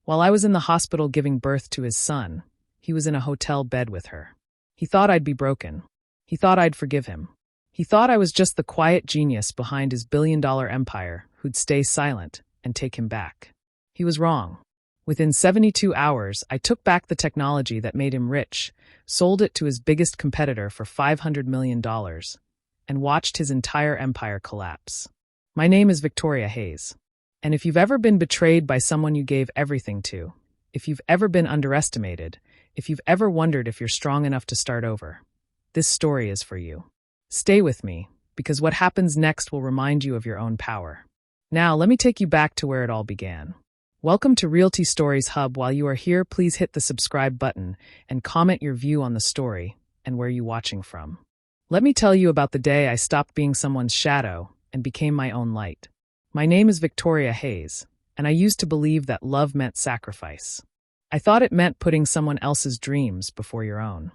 While I was in the hospital giving birth to his son, he was in a hotel bed with her. He thought I'd be broken. He thought I'd forgive him. He thought I was just the quiet genius behind his billion-dollar empire who'd stay silent and take him back. He was wrong. Within 72 hours, I took back the technology that made him rich, sold it to his biggest competitor for $500 million, and watched his entire empire collapse. My name is Victoria Hayes. And if you've ever been betrayed by someone you gave everything to, if you've ever been underestimated, if you've ever wondered if you're strong enough to start over, this story is for you. Stay with me, because what happens next will remind you of your own power. Now, let me take you back to where it all began. Welcome to Realty Stories Hub. While you are here, please hit the subscribe button and comment your view on the story and where you're watching from. Let me tell you about the day I stopped being someone's shadow and became my own light. My name is Victoria Hayes, and I used to believe that love meant sacrifice. I thought it meant putting someone else's dreams before your own.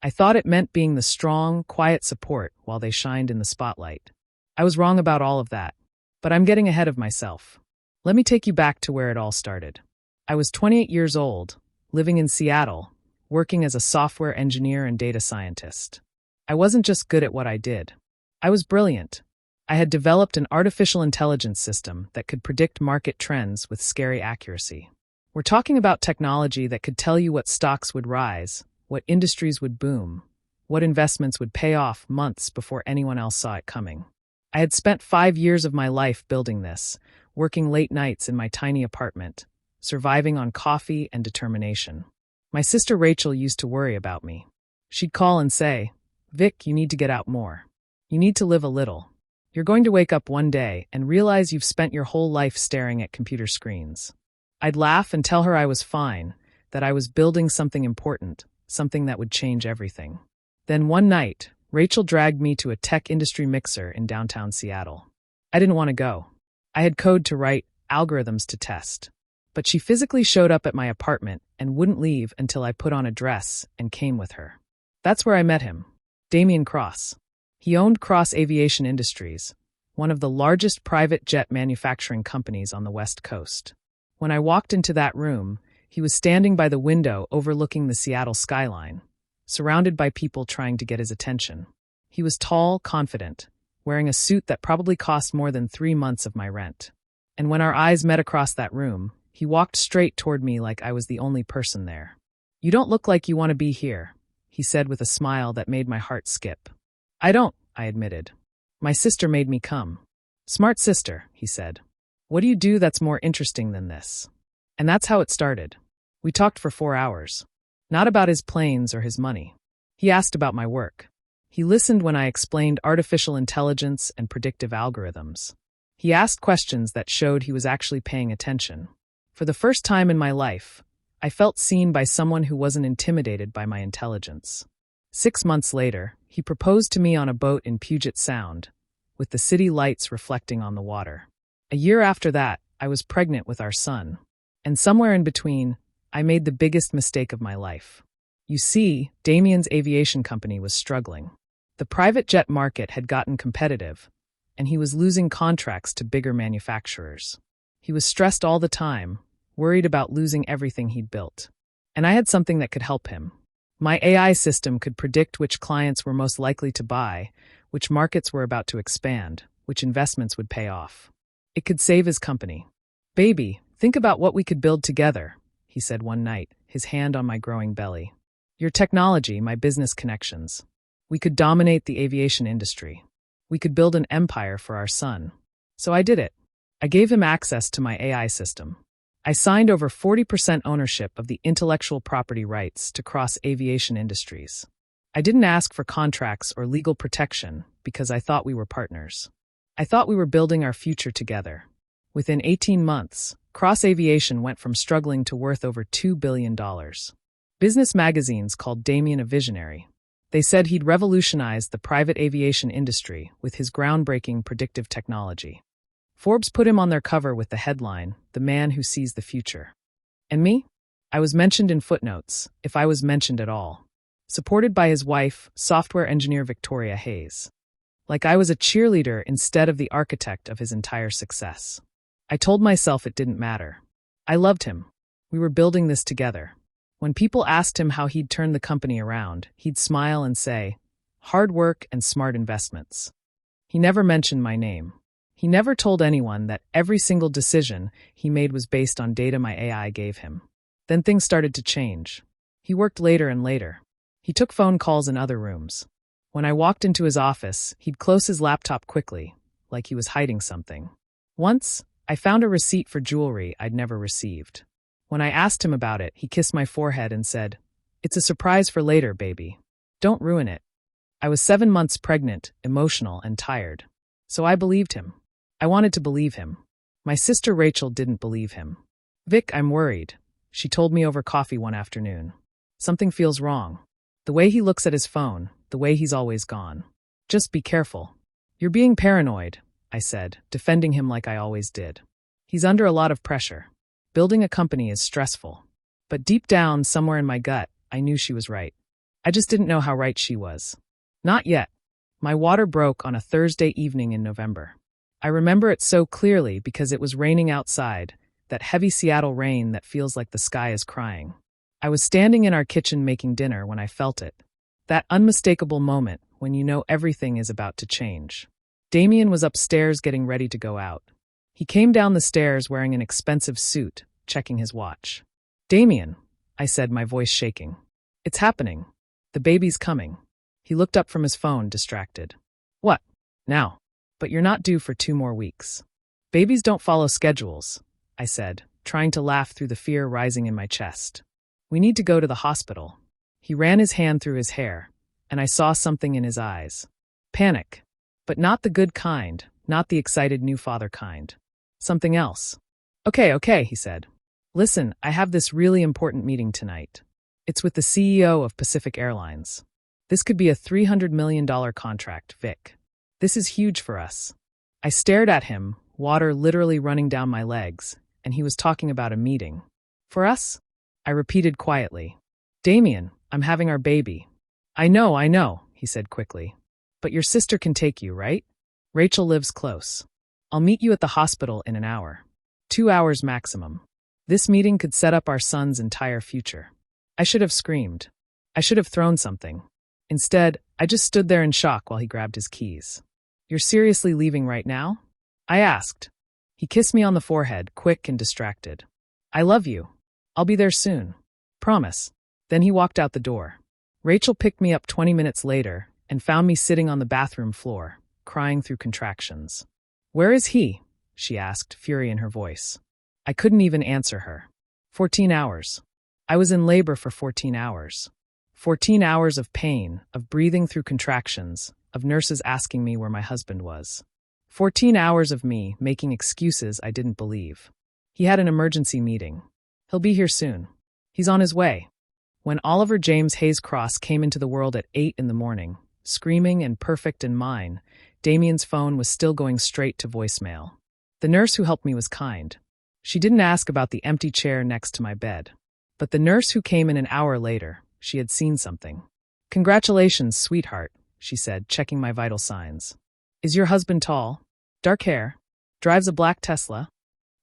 I thought it meant being the strong, quiet support while they shined in the spotlight. I was wrong about all of that, but I'm getting ahead of myself. Let me take you back to where it all started. I was 28 years old, living in Seattle, working as a software engineer and data scientist. I wasn't just good at what I did. I was brilliant. I had developed an artificial intelligence system that could predict market trends with scary accuracy. We're talking about technology that could tell you what stocks would rise, what industries would boom, what investments would pay off months before anyone else saw it coming. I had spent 5 years of my life building this, working late nights in my tiny apartment, surviving on coffee and determination. My sister Rachel used to worry about me. She'd call and say, "Vic, you need to get out more. You need to live a little. You're going to wake up one day and realize you've spent your whole life staring at computer screens." I'd laugh and tell her I was fine, that I was building something important, something that would change everything. Then one night, Rachel dragged me to a tech industry mixer in downtown Seattle. I didn't want to go. I had code to write, algorithms to test. But she physically showed up at my apartment and wouldn't leave until I put on a dress and came with her. That's where I met him, Damian Cross. He owned Cross Aviation Industries, one of the largest private jet manufacturing companies on the West Coast. When I walked into that room, he was standing by the window overlooking the Seattle skyline, surrounded by people trying to get his attention. He was tall, confident, wearing a suit that probably cost more than 3 months of my rent. And when our eyes met across that room, he walked straight toward me like I was the only person there. "You don't look like you want to be here," he said with a smile that made my heart skip. "I don't," I admitted. "My sister made me come." "Smart sister," he said. "What do you do that's more interesting than this?" And that's how it started. We talked for 4 hours. Not about his planes or his money. He asked about my work. He listened when I explained artificial intelligence and predictive algorithms. He asked questions that showed he was actually paying attention. For the first time in my life, I felt seen by someone who wasn't intimidated by my intelligence. 6 months later, he proposed to me on a boat in Puget Sound, with the city lights reflecting on the water. A year after that, I was pregnant with our son. And somewhere in between, I made the biggest mistake of my life. You see, Damian's aviation company was struggling. The private jet market had gotten competitive, and he was losing contracts to bigger manufacturers. He was stressed all the time, worried about losing everything he'd built. And I had something that could help him. My AI system could predict which clients were most likely to buy, which markets were about to expand, which investments would pay off. It could save his company. "Baby, think about what we could build together," he said one night, his hand on my growing belly. "Your technology, my business connections. We could dominate the aviation industry. We could build an empire for our son." So I did it. I gave him access to my AI system. I signed over 40% ownership of the intellectual property rights to Cross Aviation Industries. I didn't ask for contracts or legal protection because I thought we were partners. I thought we were building our future together. Within 18 months, Cross Aviation went from struggling to worth over $2 billion. Business magazines called Damian a visionary. They said he'd revolutionized the private aviation industry with his groundbreaking predictive technology. Forbes put him on their cover with the headline, "The Man Who Sees the Future." And me? I was mentioned in footnotes, if I was mentioned at all. Supported by his wife, software engineer Victoria Hayes. Like I was a cheerleader instead of the architect of his entire success. I told myself it didn't matter. I loved him. We were building this together. When people asked him how he'd turn the company around, he'd smile and say, "Hard work and smart investments." He never mentioned my name. He never told anyone that every single decision he made was based on data my AI gave him. Then things started to change. He worked later and later. He took phone calls in other rooms. When I walked into his office, he'd close his laptop quickly, like he was hiding something. Once, I found a receipt for jewelry I'd never received. When I asked him about it, he kissed my forehead and said, "It's a surprise for later, baby. Don't ruin it." I was 7 months pregnant, emotional, and tired. So I believed him. I wanted to believe him. My sister Rachel didn't believe him. "Vic, I'm worried," she told me over coffee one afternoon. "Something feels wrong. The way he looks at his phone, the way he's always gone. Just be careful." "You're being paranoid," I said, defending him like I always did. "He's under a lot of pressure. Building a company is stressful." But deep down, somewhere in my gut, I knew she was right. I just didn't know how right she was. Not yet. My water broke on a Thursday evening in November. I remember it so clearly because it was raining outside, that heavy Seattle rain that feels like the sky is crying. I was standing in our kitchen making dinner when I felt it. That unmistakable moment when you know everything is about to change. Damien was upstairs getting ready to go out. He came down the stairs wearing an expensive suit, checking his watch. "Damien," I said, my voice shaking. "It's happening. The baby's coming." He looked up from his phone, distracted. "What? Now?" "But you're not due for 2 more weeks." "Babies don't follow schedules," I said, trying to laugh through the fear rising in my chest. "We need to go to the hospital." He ran his hand through his hair, and I saw something in his eyes. Panic. But not the good kind, not the excited new father kind. Something else. Okay, he said. "Listen, I have this really important meeting tonight. It's with the CEO of Pacific Airlines. This could be a $300 million contract, Vic. This is huge for us." I stared at him, water literally running down my legs, and he was talking about a meeting. "For us?" I repeated quietly. "Damien, I'm having our baby." I know, he said quickly. "But your sister can take you, right? Rachel lives close. I'll meet you at the hospital in an hour. 2 hours maximum. This meeting could set up our son's entire future." I should have screamed. I should have thrown something. Instead, I just stood there in shock while he grabbed his keys. "You're seriously leaving right now?" I asked. He kissed me on the forehead, quick and distracted. "I love you. I'll be there soon. Promise." Then he walked out the door. Rachel picked me up 20 minutes later and found me sitting on the bathroom floor, crying through contractions. "Where is he?" she asked, fury in her voice. I couldn't even answer her. 14 hours. I was in labor for 14 hours. 14 hours of pain, of breathing through contractions, of nurses asking me where my husband was. 14 hours of me making excuses I didn't believe. He had an emergency meeting. He'll be here soon. He's on his way. When Oliver James Hayes Cross came into the world at 8 in the morning, screaming and perfect in mine, Damien's phone was still going straight to voicemail. The nurse who helped me was kind. She didn't ask about the empty chair next to my bed. But the nurse who came in an hour later, she had seen something. "Congratulations, sweetheart," she said, checking my vital signs. "Is your husband tall? Dark hair? Drives a black Tesla?"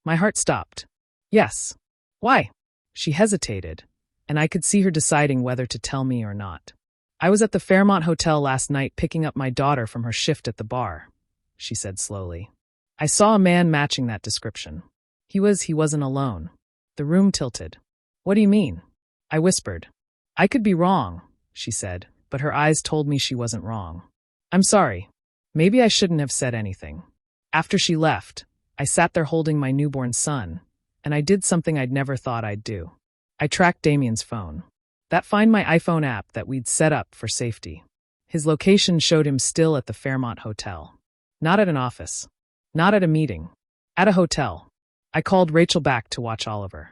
My heart stopped. "Yes." "Why?" She hesitated, and I could see her deciding whether to tell me or not. "I was at the Fairmont Hotel last night picking up my daughter from her shift at the bar," she said slowly. "I saw a man matching that description. He wasn't alone." The room tilted. "What do you mean?" I whispered. "I could be wrong," she said, but her eyes told me she wasn't wrong. "I'm sorry. Maybe I shouldn't have said anything." After she left, I sat there holding my newborn son, and I did something I'd never thought I'd do. I tracked Damien's phone. That Find My iPhone app that we'd set up for safety. His location showed him still at the Fairmont Hotel. Not at an office. Not at a meeting. At a hotel. I called Rachel back to watch Oliver.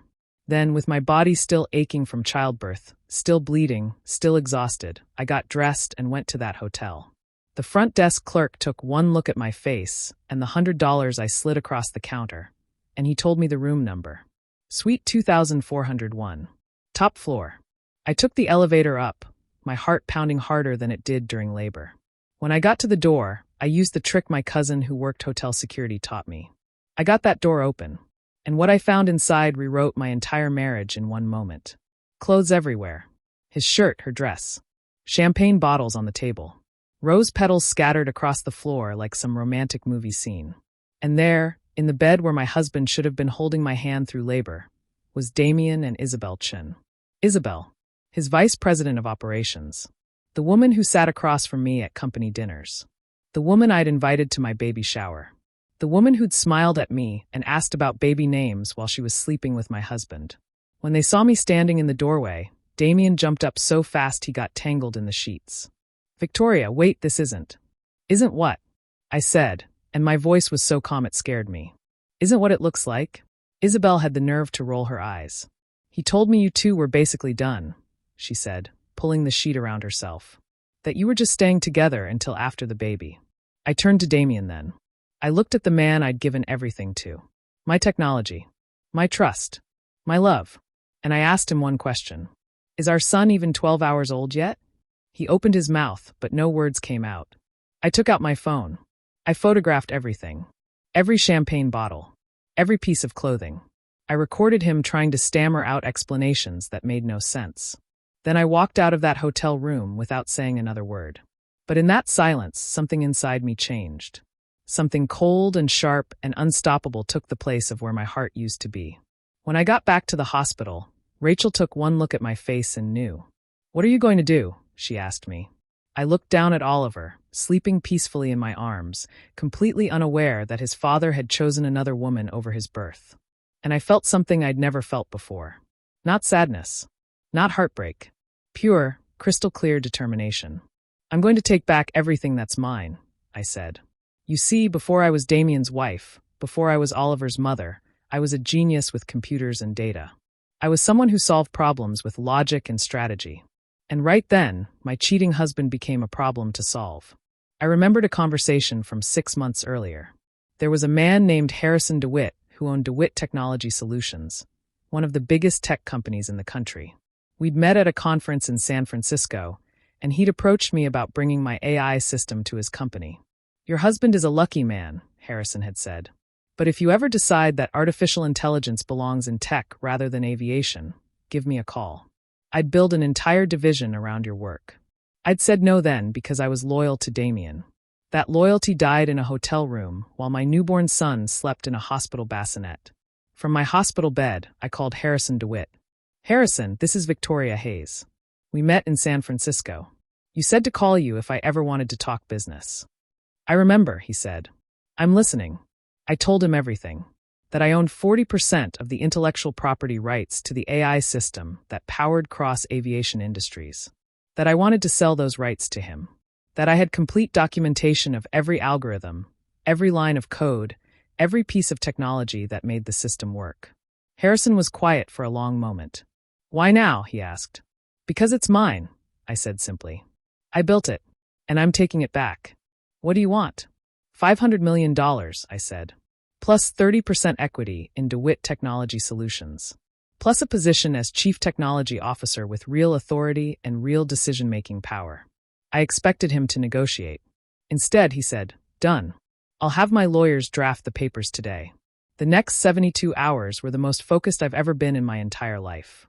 Then, with my body still aching from childbirth, still bleeding, still exhausted, I got dressed and went to that hotel. The front desk clerk took one look at my face and the $100 I slid across the counter, and he told me the room number. Suite 2401. Top floor. I took the elevator up, my heart pounding harder than it did during labor. When I got to the door, I used the trick my cousin who worked hotel security taught me. I got that door open. And what I found inside rewrote my entire marriage in one moment. Clothes everywhere. His shirt, her dress. Champagne bottles on the table. Rose petals scattered across the floor like some romantic movie scene. And there, in the bed where my husband should have been holding my hand through labor, was Damien and Isabel Chin. Isabel, his vice president of operations. The woman who sat across from me at company dinners. The woman I'd invited to my baby shower. The woman who'd smiled at me and asked about baby names while she was sleeping with my husband. When they saw me standing in the doorway, Damien jumped up so fast he got tangled in the sheets. "Victoria, wait, this isn't." "Isn't what?" I said, and my voice was so calm it scared me. "Isn't what it looks like?" Isabel had the nerve to roll her eyes. "He told me you two were basically done," she said, pulling the sheet around herself. "That you were just staying together until after the baby." I turned to Damien then. I looked at the man I'd given everything to. My technology. My trust. My love. And I asked him one question. "Is our son even 12 hours old yet?" He opened his mouth, but no words came out. I took out my phone. I photographed everything. Every champagne bottle. Every piece of clothing. I recorded him trying to stammer out explanations that made no sense. Then I walked out of that hotel room without saying another word. But in that silence, something inside me changed. Something cold and sharp and unstoppable took the place of where my heart used to be. When I got back to the hospital, Rachel took one look at my face and knew. "What are you going to do?" she asked me. I looked down at Oliver, sleeping peacefully in my arms, completely unaware that his father had chosen another woman over his birth. And I felt something I'd never felt before. Not sadness. Not heartbreak. Pure, crystal clear determination. "I'm going to take back everything that's mine," I said. "You see, before I was Damien's wife, before I was Oliver's mother, I was a genius with computers and data. I was someone who solved problems with logic and strategy. And right then, my cheating husband became a problem to solve." I remembered a conversation from 6 months earlier. There was a man named Harrison DeWitt who owned DeWitt Technology Solutions, one of the biggest tech companies in the country. We'd met at a conference in San Francisco, and he'd approached me about bringing my AI system to his company. "Your husband is a lucky man," Harrison had said. "But if you ever decide that artificial intelligence belongs in tech rather than aviation, give me a call. I'd build an entire division around your work." I'd said no then because I was loyal to Damien. That loyalty died in a hotel room while my newborn son slept in a hospital bassinet. From my hospital bed, I called Harrison DeWitt. "Harrison, this is Victoria Hayes. We met in San Francisco. You said to call you if I ever wanted to talk business." "I remember," he said. "I'm listening." I told him everything. That I owned 40% of the intellectual property rights to the AI system that powered cross-aviation industries. That I wanted to sell those rights to him. That I had complete documentation of every algorithm, every line of code, every piece of technology that made the system work. Harrison was quiet for a long moment. "Why now?" he asked. "Because it's mine," I said simply. "I built it, and I'm taking it back." "What do you want?" $500 million, I said. Plus 30% equity in DeWitt Technology Solutions. Plus a position as Chief Technology Officer with real authority and real decision-making power. I expected him to negotiate. Instead, he said, "Done. I'll have my lawyers draft the papers today." The next 72 hours were the most focused I've ever been in my entire life.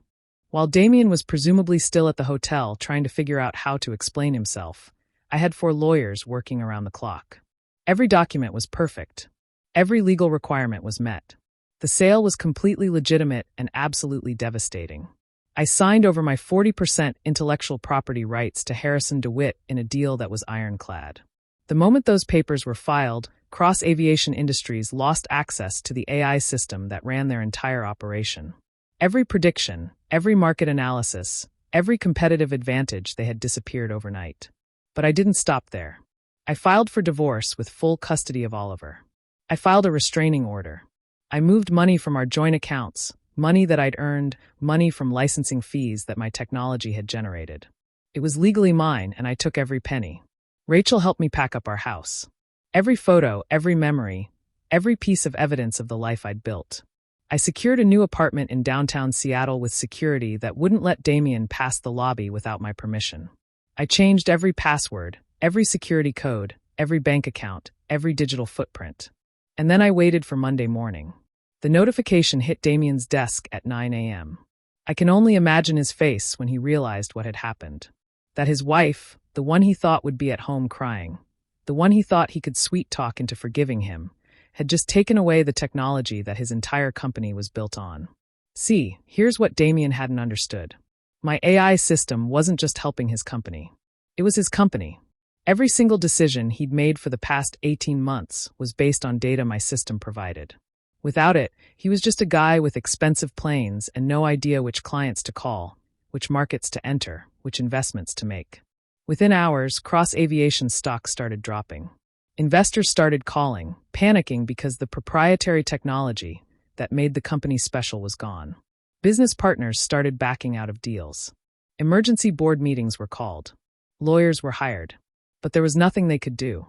While Damien was presumably still at the hotel trying to figure out how to explain himself, I had 4 lawyers working around the clock. Every document was perfect. Every legal requirement was met. The sale was completely legitimate and absolutely devastating. I signed over my 40% intellectual property rights to Harrison DeWitt in a deal that was ironclad. The moment those papers were filed, Cross Aviation Industries lost access to the AI system that ran their entire operation. Every prediction, every market analysis, every competitive advantage they had disappeared overnight. But I didn't stop there. I filed for divorce with full custody of Oliver. I filed a restraining order. I moved money from our joint accounts, money that I'd earned, money from licensing fees that my technology had generated. It was legally mine, and I took every penny. Rachel helped me pack up our house. Every photo, every memory, every piece of evidence of the life I'd built. I secured a new apartment in downtown Seattle with security that wouldn't let Damien pass the lobby without my permission. I changed every password, every security code, every bank account, every digital footprint. And then I waited for Monday morning. The notification hit Damien's desk at 9 a.m. I can only imagine his face when he realized what had happened. That his wife, the one he thought would be at home crying, the one he thought he could sweet-talk into forgiving him, had just taken away the technology that his entire company was built on. See, here's what Damien hadn't understood. My AI system wasn't just helping his company. It was his company. Every single decision he'd made for the past 18 months was based on data my system provided. Without it, he was just a guy with expensive planes and no idea which clients to call, which markets to enter, which investments to make. Within hours, cross-aviation stocks started dropping. Investors started calling, panicking because the proprietary technology that made the company special was gone. Business partners started backing out of deals. Emergency board meetings were called. Lawyers were hired. But there was nothing they could do.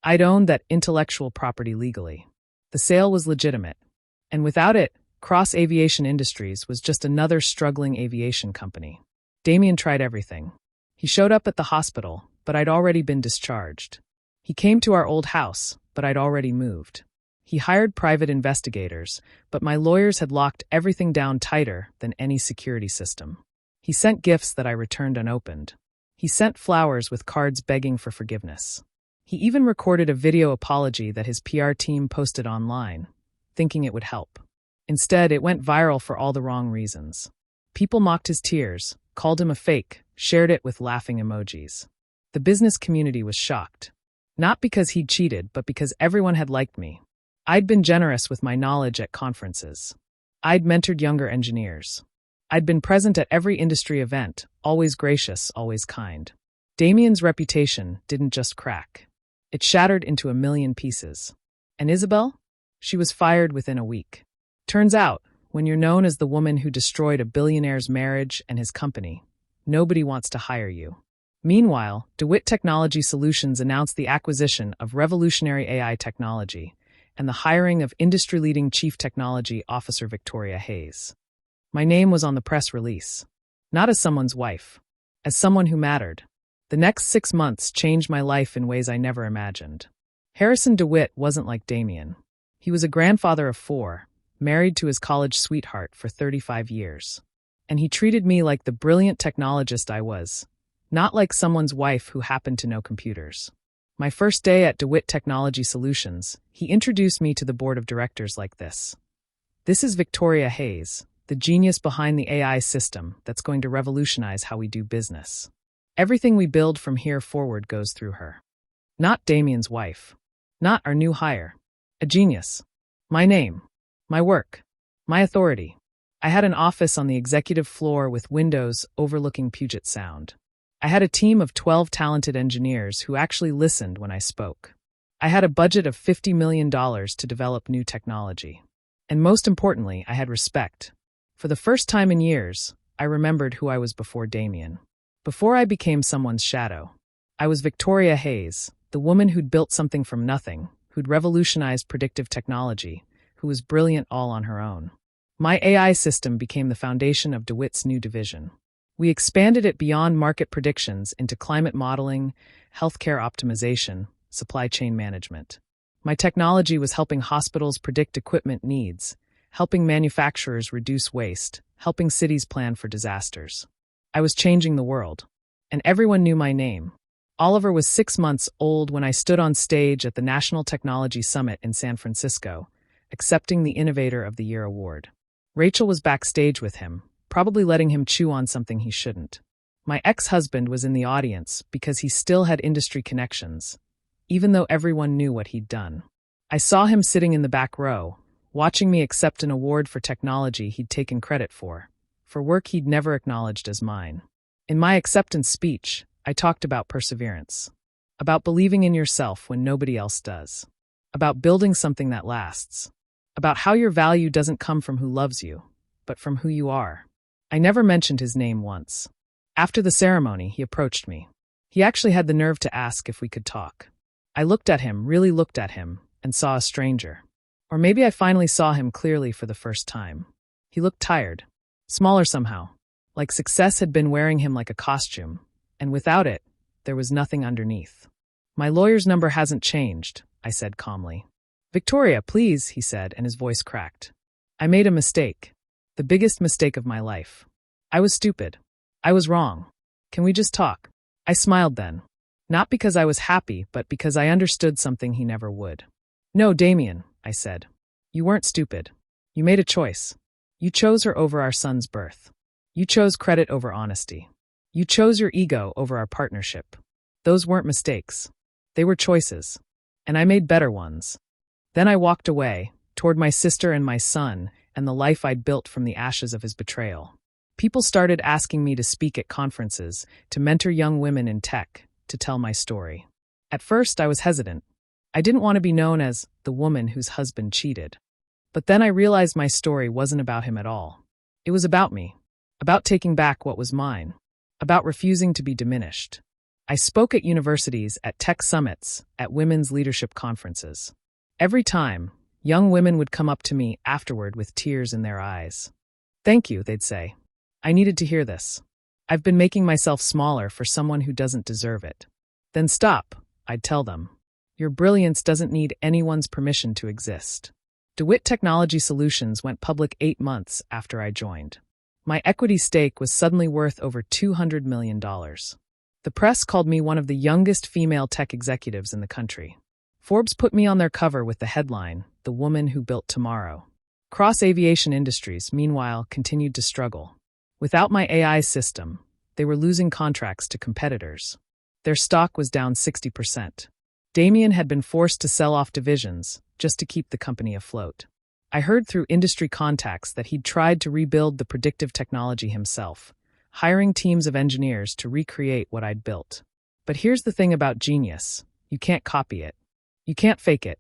I'd owned that intellectual property legally. The sale was legitimate. And without it, Cross Aviation Industries was just another struggling aviation company. Damien tried everything. He showed up at the hospital, but I'd already been discharged. He came to our old house, but I'd already moved. He hired private investigators, but my lawyers had locked everything down tighter than any security system. He sent gifts that I returned unopened. He sent flowers with cards begging for forgiveness. He even recorded a video apology that his PR team posted online, thinking it would help. Instead, it went viral for all the wrong reasons. People mocked his tears, called him a fake, shared it with laughing emojis. The business community was shocked. Not because he'd cheated, but because everyone had liked me. I'd been generous with my knowledge at conferences. I'd mentored younger engineers. I'd been present at every industry event, always gracious, always kind. Damien's reputation didn't just crack. It shattered into 1,000,000 pieces. And Isabel? She was fired within a week. Turns out, when you're known as the woman who destroyed a billionaire's marriage and his company, nobody wants to hire you. Meanwhile, DeWitt Technology Solutions announced the acquisition of revolutionary AI technology and the hiring of industry-leading Chief Technology Officer Victoria Hayes. My name was on the press release. Not as someone's wife. As someone who mattered. The next 6 months changed my life in ways I never imagined. Harrison DeWitt wasn't like Damien. He was a grandfather of 4, married to his college sweetheart for 35 years. And he treated me like the brilliant technologist I was, not like someone's wife who happened to know computers. My first day at DeWitt Technology Solutions, he introduced me to the board of directors like this. This is Victoria Hayes, the genius behind the AI system that's going to revolutionize how we do business. Everything we build from here forward goes through her. Not Damien's wife. Not our new hire. A genius. My name. My work. My authority. I had an office on the executive floor with windows overlooking Puget Sound. I had a team of 12 talented engineers who actually listened when I spoke. I had a budget of $50 million to develop new technology. And most importantly, I had respect. For the first time in years, I remembered who I was before Damien. Before I became someone's shadow. I was Victoria Hayes, the woman who'd built something from nothing, who'd revolutionized predictive technology, who was brilliant all on her own. My AI system became the foundation of DeWitt's new division. We expanded it beyond market predictions into climate modeling, healthcare optimization, supply chain management. My technology was helping hospitals predict equipment needs, helping manufacturers reduce waste, helping cities plan for disasters. I was changing the world. And everyone knew my name. Oliver was 6 months old when I stood on stage at the National Technology Summit in San Francisco, accepting the Innovator of the Year award. Rachel was backstage with him, probably letting him chew on something he shouldn't. My ex-husband was in the audience because he still had industry connections, even though everyone knew what he'd done. I saw him sitting in the back row, watching me accept an award for technology he'd taken credit for work he'd never acknowledged as mine. In my acceptance speech, I talked about perseverance, about believing in yourself when nobody else does, about building something that lasts, about how your value doesn't come from who loves you, but from who you are. I never mentioned his name once. After the ceremony, he approached me. He actually had the nerve to ask if we could talk. I looked at him, really looked at him, and saw a stranger. Or maybe I finally saw him clearly for the first time. He looked tired, smaller somehow, like success had been wearing him like a costume, and without it, there was nothing underneath. My lawyer's number hasn't changed, I said calmly. Victoria, please, he said, and his voice cracked. I made a mistake. The biggest mistake of my life. I was stupid. I was wrong. Can we just talk? I smiled then. Not because I was happy, but because I understood something he never would. No, Damien, I said. You weren't stupid. You made a choice. You chose her over our son's birth. You chose credit over honesty. You chose your ego over our partnership. Those weren't mistakes. They were choices. And I made better ones. Then I walked away, toward my sister and my son, and the life I'd built from the ashes of his betrayal. People started asking me to speak at conferences, to mentor young women in tech, to tell my story. At first, I was hesitant. I didn't want to be known as the woman whose husband cheated. But then I realized my story wasn't about him at all. It was about me, about taking back what was mine, about refusing to be diminished. I spoke at universities, at tech summits, at women's leadership conferences. Every time, young women would come up to me afterward with tears in their eyes. Thank you, they'd say. I needed to hear this. I've been making myself smaller for someone who doesn't deserve it. Then stop, I'd tell them. Your brilliance doesn't need anyone's permission to exist. DeWitt Technology Solutions went public 8 months after I joined. My equity stake was suddenly worth over $200 million. The press called me one of the youngest female tech executives in the country. Forbes put me on their cover with the headline, "The Woman Who Built Tomorrow." Cross-aviation industries, meanwhile, continued to struggle. Without my AI system, they were losing contracts to competitors. Their stock was down 60%. Damien had been forced to sell off divisions just to keep the company afloat. I heard through industry contacts that he'd tried to rebuild the predictive technology himself, hiring teams of engineers to recreate what I'd built. But here's the thing about genius. You can't copy it. You can't fake it.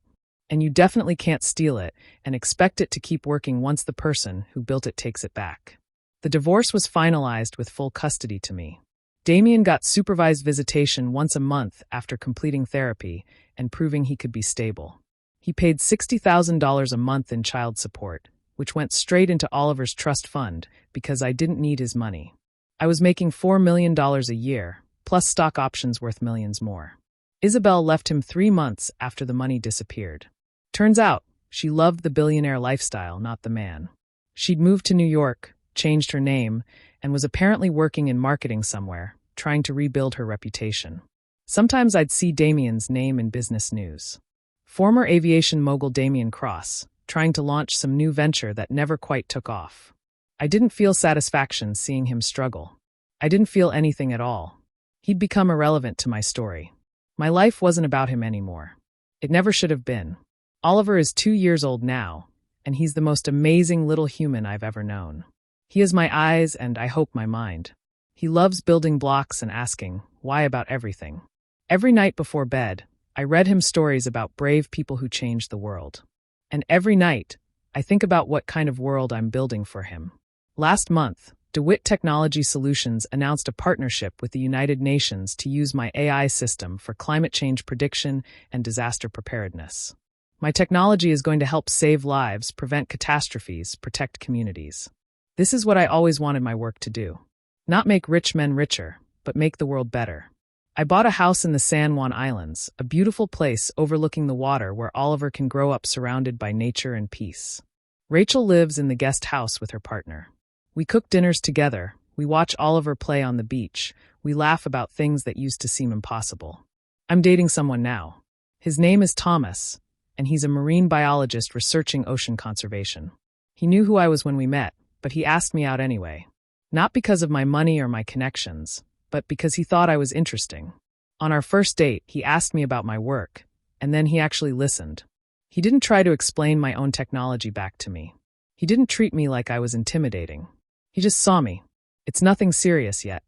And you definitely can't steal it and expect it to keep working once the person who built it takes it back. The divorce was finalized with full custody to me. Damien got supervised visitation once a month after completing therapy and proving he could be stable. He paid $60,000 a month in child support, which went straight into Oliver's trust fund because I didn't need his money. I was making $4 million a year, plus stock options worth millions more. Isabel left him 3 months after the money disappeared. Turns out, she loved the billionaire lifestyle, not the man. She'd moved to New York, changed her name, and was apparently working in marketing somewhere, trying to rebuild her reputation. Sometimes I'd see Damien's name in business news. Former aviation mogul Damien Cross, trying to launch some new venture that never quite took off. I didn't feel satisfaction seeing him struggle. I didn't feel anything at all. He'd become irrelevant to my story. My life wasn't about him anymore. It never should have been. Oliver is 2 years old now, and he's the most amazing little human I've ever known. He is my eyes and, I hope, my mind. He loves building blocks and asking, why about everything? Every night before bed, I read him stories about brave people who changed the world. And every night, I think about what kind of world I'm building for him. Last month, DeWitt Technology Solutions announced a partnership with the United Nations to use my AI system for climate change prediction and disaster preparedness. My technology is going to help save lives, prevent catastrophes, protect communities. This is what I always wanted my work to do. Not make rich men richer, but make the world better. I bought a house in the San Juan Islands, a beautiful place overlooking the water where Oliver can grow up surrounded by nature and peace. Rachel lives in the guest house with her partner. We cook dinners together, we watch Oliver play on the beach, we laugh about things that used to seem impossible. I'm dating someone now. His name is Thomas, and he's a marine biologist researching ocean conservation. He knew who I was when we met, but he asked me out anyway. Not because of my money or my connections, but because he thought I was interesting. On our first date, he asked me about my work, and then he actually listened. He didn't try to explain my own technology back to me. He didn't treat me like I was intimidating. He just saw me. It's nothing serious yet.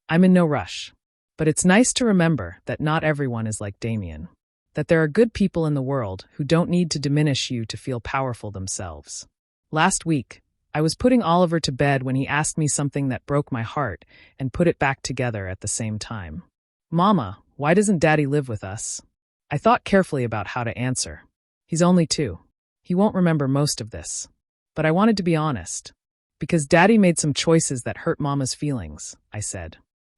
I'm in no rush. But it's nice to remember that not everyone is like Damien. That there are good people in the world who don't need to diminish you to feel powerful themselves. Last week, I was putting Oliver to bed when he asked me something that broke my heart and put it back together at the same time. Mama, why doesn't Daddy live with us? I thought carefully about how to answer. He's only 2. He won't remember most of this. But I wanted to be honest. Because Daddy made some choices that hurt Mama's feelings, I said.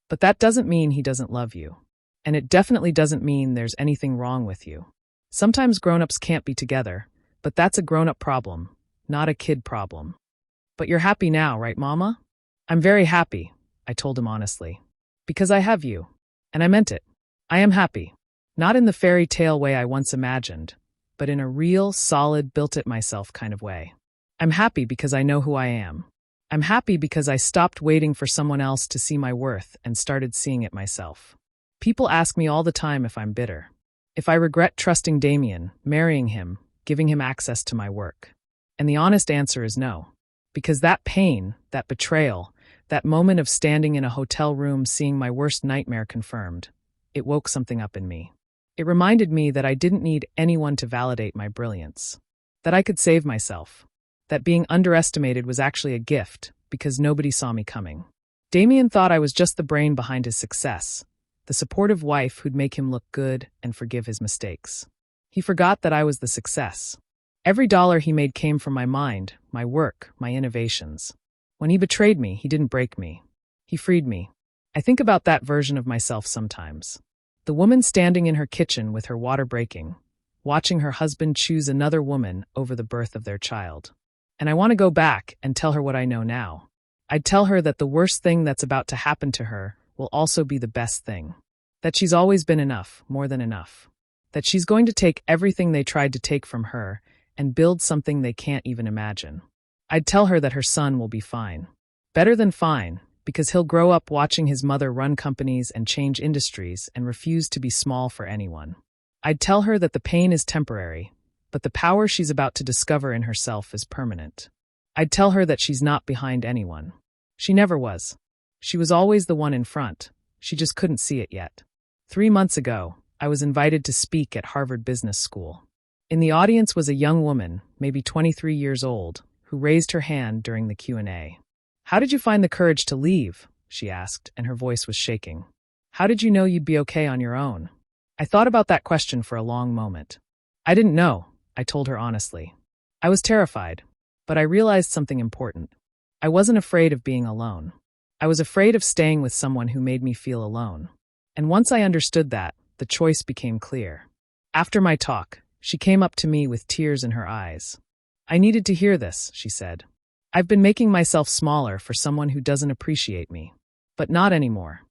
But that doesn't mean he doesn't love you. And it definitely doesn't mean there's anything wrong with you. Sometimes grown-ups can't be together, but that's a grown-up problem, not a kid problem. But you're happy now, right, Mama? I'm very happy, I told him honestly. Because I have you. And I meant it. I am happy. Not in the fairy tale way I once imagined, but in a real, solid, built-it-myself kind of way. I'm happy because I know who I am. I'm happy because I stopped waiting for someone else to see my worth and started seeing it myself. People ask me all the time if I'm bitter. If I regret trusting Damien, marrying him, giving him access to my work. And the honest answer is no. Because that pain, that betrayal, that moment of standing in a hotel room seeing my worst nightmare confirmed, it woke something up in me. It reminded me that I didn't need anyone to validate my brilliance. That I could save myself. That being underestimated was actually a gift, because nobody saw me coming. Damien thought I was just the brain behind his success, the supportive wife who'd make him look good and forgive his mistakes. He forgot that I was the success. Every dollar he made came from my mind, my work, my innovations. When he betrayed me, he didn't break me. He freed me. I think about that version of myself sometimes. The woman standing in her kitchen with her water breaking, watching her husband choose another woman over the birth of their child. And I want to go back and tell her what I know now. I'd tell her that the worst thing that's about to happen to her will also be the best thing. That she's always been enough, more than enough. That she's going to take everything they tried to take from her and build something they can't even imagine. I'd tell her that her son will be fine. Better than fine, because he'll grow up watching his mother run companies and change industries and refuse to be small for anyone. I'd tell her that the pain is temporary, but the power she's about to discover in herself is permanent. I'd tell her that she's not behind anyone. She never was. She was always the one in front. She just couldn't see it yet. 3 months ago, I was invited to speak at Harvard Business School. In the audience was a young woman, maybe 23 years old, who raised her hand during the Q&A. "How did you find the courage to leave?" she asked, and her voice was shaking. "How did you know you'd be okay on your own?" I thought about that question for a long moment. I didn't know, I told her honestly. I was terrified, but I realized something important. I wasn't afraid of being alone. I was afraid of staying with someone who made me feel alone. And once I understood that, the choice became clear. After my talk, she came up to me with tears in her eyes. "I needed to hear this," she said. "I've been making myself smaller for someone who doesn't appreciate me. But not anymore."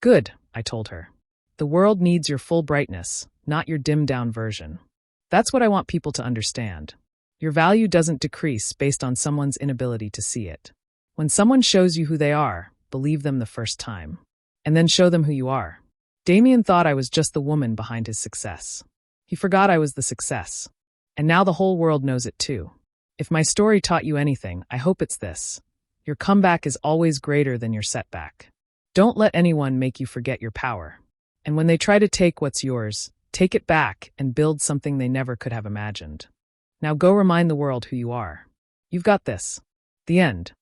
"Good," I told her. "The world needs your full brightness, not your dimmed-down version. That's what I want people to understand. Your value doesn't decrease based on someone's inability to see it. When someone shows you who they are, believe them the first time. And then show them who you are." Damien thought I was just the woman behind his success. He forgot I was the success. And now the whole world knows it too. If my story taught you anything, I hope it's this. Your comeback is always greater than your setback. Don't let anyone make you forget your power. And when they try to take what's yours, take it back and build something they never could have imagined. Now go remind the world who you are. You've got this. The end.